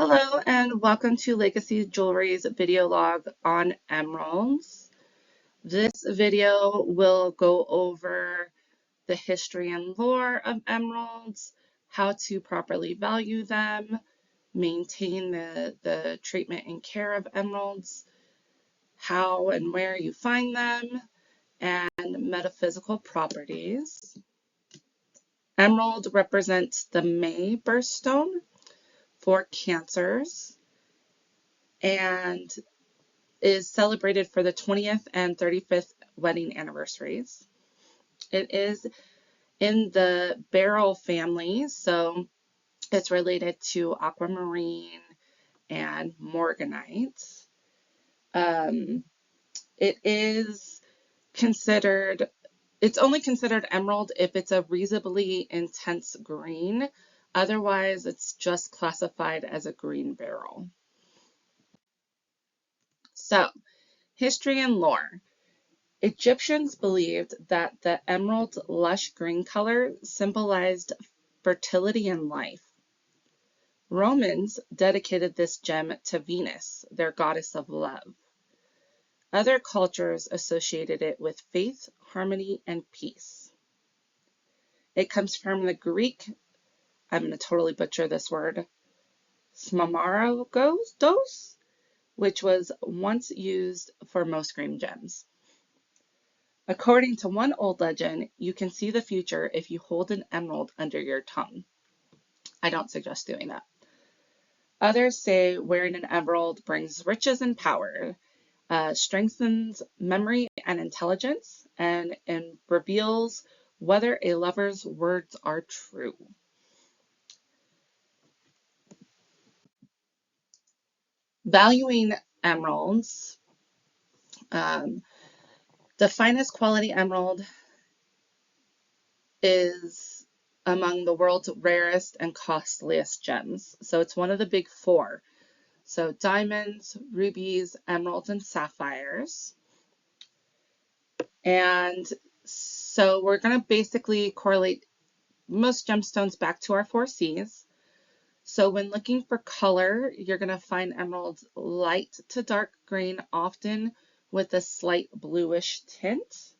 Hello and welcome to Legacy Jewelry's video log on emeralds. This video will go over the history and lore of emeralds, how to properly value them, maintain the treatment and care of emeralds, how and where you find them, and metaphysical properties. Emerald represents the May birthstone for Cancers and is celebrated for the 20th and 35th wedding anniversaries. It is in the beryl family, so it's related to aquamarine and morganite. It's only considered emerald if it's a reasonably intense green. Otherwise, it's just classified as a green beryl. So, history and lore. Egyptians believed that the emerald's lush green color symbolized fertility and life. Romans dedicated this gem to Venus, their goddess of love. Other cultures associated it with faith, harmony, and peace. It comes from the Greek, I'm going to totally butcher this word, smaragdos, which was once used for most green gems. According to one old legend, you can see the future if you hold an emerald under your tongue. I don't suggest doing that. Others say wearing an emerald brings riches and power, strengthens memory and intelligence, and reveals whether a lover's words are true. Valuing emeralds. The finest quality emerald is among the world's rarest and costliest gems. So it's one of the big four. So diamonds, rubies, emeralds, and sapphires. And so we're going to basically correlate most gemstones back to our 4Cs. So when looking for color, you're going to find emeralds light to dark green, often with a slight bluish tint.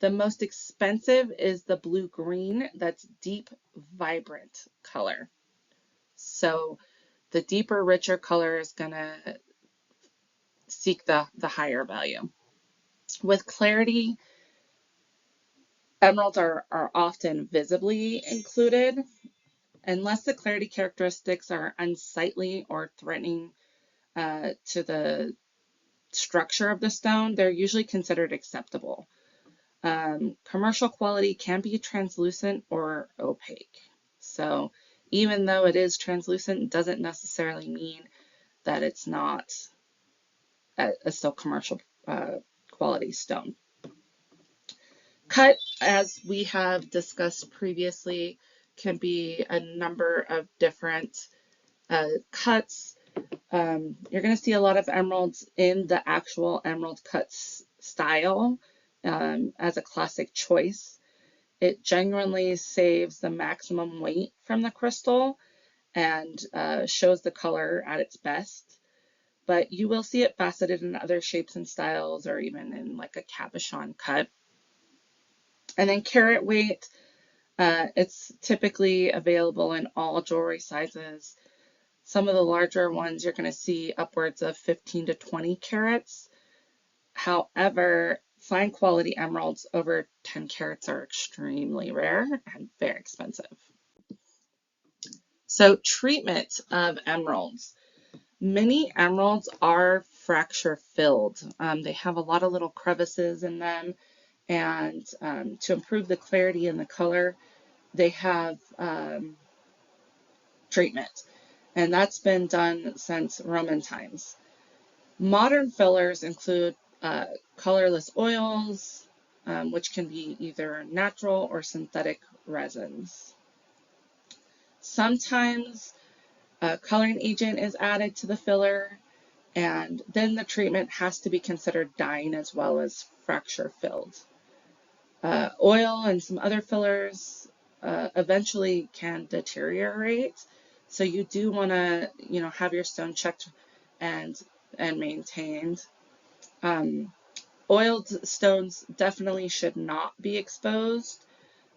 The most expensive is the blue-green, that's deep, vibrant color. So the deeper, richer color is going to seek the higher value. With clarity, emeralds are often visibly included. Unless the clarity characteristics are unsightly or threatening to the structure of the stone, they're usually considered acceptable. Commercial quality can be translucent or opaque. So even though it is translucent, it doesn't necessarily mean that it's not a still commercial quality stone. Cut, as we have discussed previously, can be a number of different cuts. You're going to see a lot of emeralds in the actual emerald cuts style as a classic choice. It genuinely saves the maximum weight from the crystal and shows the color at its best. But you will see it faceted in other shapes and styles, or even in like a cabochon cut. And then carat weight, it's typically available in all jewelry sizes. Some of the larger ones you're going to see upwards of 15 to 20 carats. However, fine quality emeralds over 10 carats are extremely rare and very expensive. So treatment of emeralds. Many emeralds are fracture filled. They have a lot of little crevices in them, and to improve the clarity and the color, they have treatment, and that's been done since Roman times. Modern fillers include colorless oils, which can be either natural or synthetic resins. Sometimes a coloring agent is added to the filler, and then the treatment has to be considered dyeing as well as fracture filled. Oil and some other fillers eventually can deteriorate, So you do want to, have your stone checked and maintained. Oiled stones definitely should not be exposed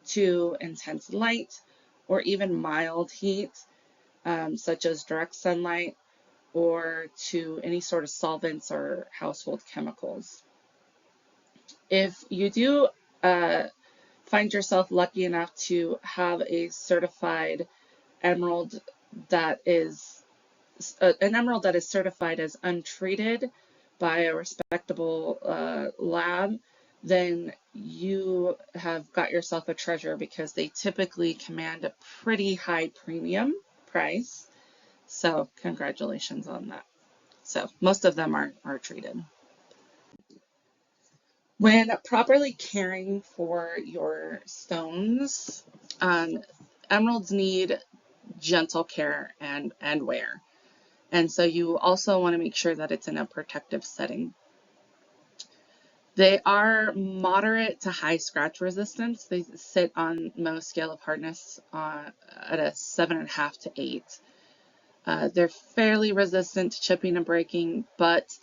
to intense light or even mild heat, such as direct sunlight, or to any sort of solvents or household chemicals. If you do find yourself lucky enough to have a certified emerald that is an emerald that is certified as untreated by a respectable lab, then you have got yourself a treasure, because they typically command a pretty high premium price. So congratulations on that. So most of them are treated. When properly caring for your stones, emeralds need gentle care and wear. And so you also want to make sure that it's in a protective setting. They are moderate to high scratch resistance. They sit on Mohs scale of hardness at a 7.5 to 8. They're fairly resistant to chipping and breaking, but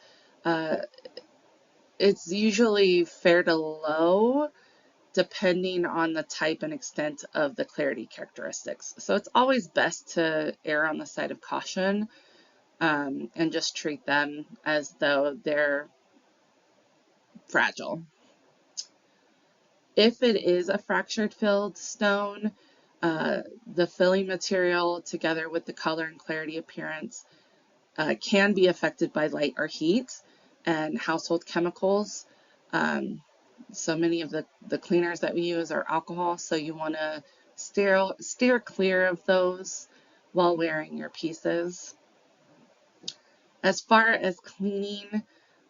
it's usually fair to low, depending on the type and extent of the clarity characteristics. So it's always best to err on the side of caution, and just treat them as though they're fragile. If it is a fractured filled stone, the filling material together with the color and clarity appearance can be affected by light or heat and household chemicals. So many of the cleaners that we use are alcohol, so you want to steer clear of those while wearing your pieces. As far as cleaning,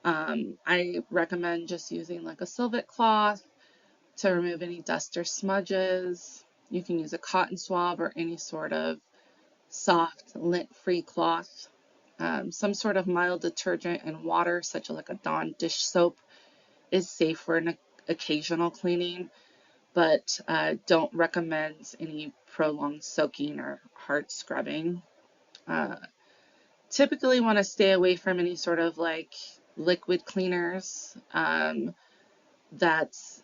I recommend just using like a Silvet cloth to remove any dust or smudges. You can use a cotton swab or any sort of soft lint-free cloth. Some sort of mild detergent and water, such as like a Dawn dish soap, is safe for an occasional cleaning, but don't recommend any prolonged soaking or hard scrubbing. Typically want to stay away from any sort of like liquid cleaners, that's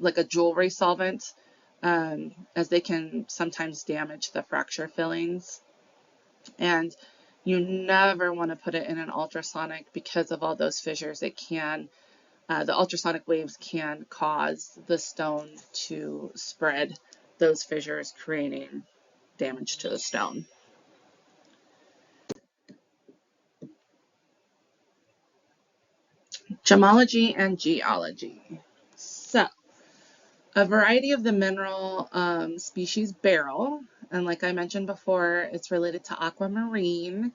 like a jewelry solvent, as they can sometimes damage the fracture fillings. And you never want to put it in an ultrasonic, because of all those fissures it can, the ultrasonic waves can cause the stone to spread those fissures, creating damage to the stone. Gemology and geology. So, a variety of the mineral species beryl, and like I mentioned before, it's related to aquamarine.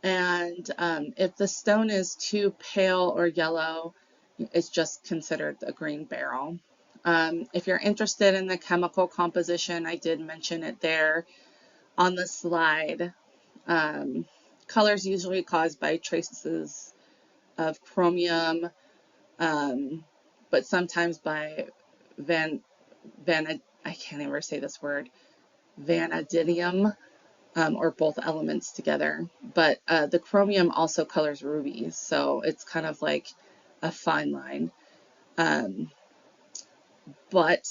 And if the stone is too pale or yellow, it's just considered a green beryl. If you're interested in the chemical composition, I did mention it there on the slide. Colors usually caused by traces of chromium, but sometimes by I can't ever say this word, vanadidium, or both elements together. But the chromium also colors rubies, so it's kind of like a fine line. But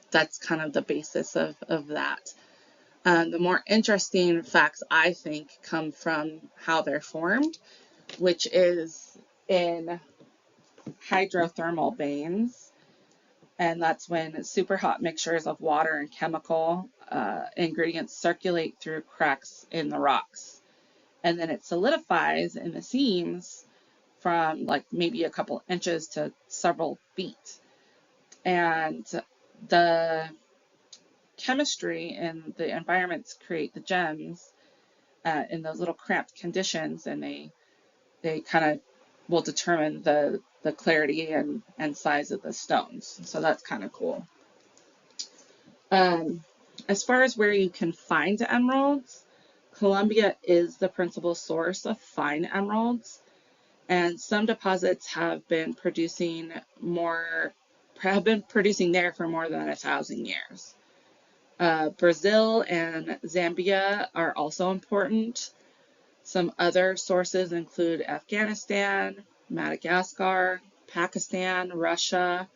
that's kind of the basis of that. The more interesting facts, I think, come from how they're formed, which is in hydrothermal veins. And that's when super hot mixtures of water and chemical ingredients circulate through cracks in the rocks. And then it solidifies in the seams from like maybe a couple inches to several feet. And the chemistry and the environments create the gems in those little cramped conditions, and they kind of will determine the clarity and size of the stones. So that's kind of cool. As far as where you can find emeralds, Colombia is the principal source of fine emeralds, and some deposits have been producing there for more than 1,000 years. Brazil and Zambia are also important. Some other sources include Afghanistan, Madagascar, Pakistan, Russia,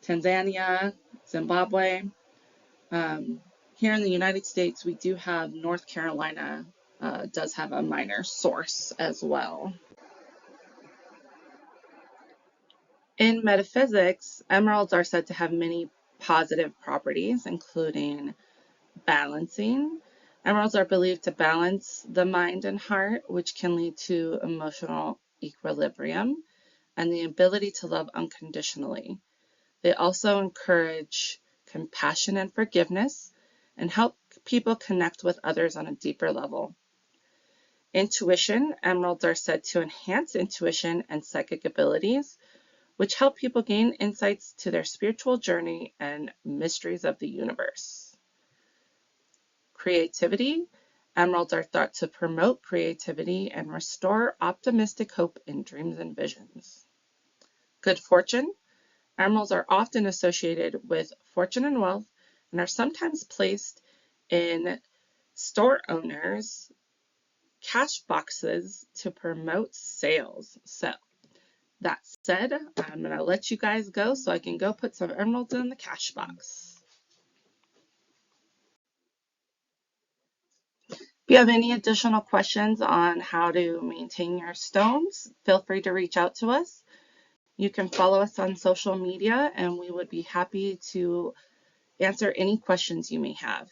Tanzania, Zimbabwe. Um, Here in the United States, we do have North Carolina does have a minor source as well. In metaphysics, emeralds are said to have many positive properties, including balancing. Emeralds are believed to balance the mind and heart, which can lead to emotional equilibrium and the ability to love unconditionally. They also encourage compassion and forgiveness and help people connect with others on a deeper level. Intuition, emeralds are said to enhance intuition and psychic abilities, which help people gain insights to their spiritual journey and mysteries of the universe. Creativity, emeralds are thought to promote creativity and restore optimistic hope in dreams and visions. Good fortune, emeralds are often associated with fortune and wealth and are sometimes placed in store owners' cash boxes to promote sales. So that said, I'm going to let you guys go so I can go put some emeralds in the cash box. If you have any additional questions on how to maintain your stones, feel free to reach out to us. You can follow us on social media and we would be happy to answer any questions you may have.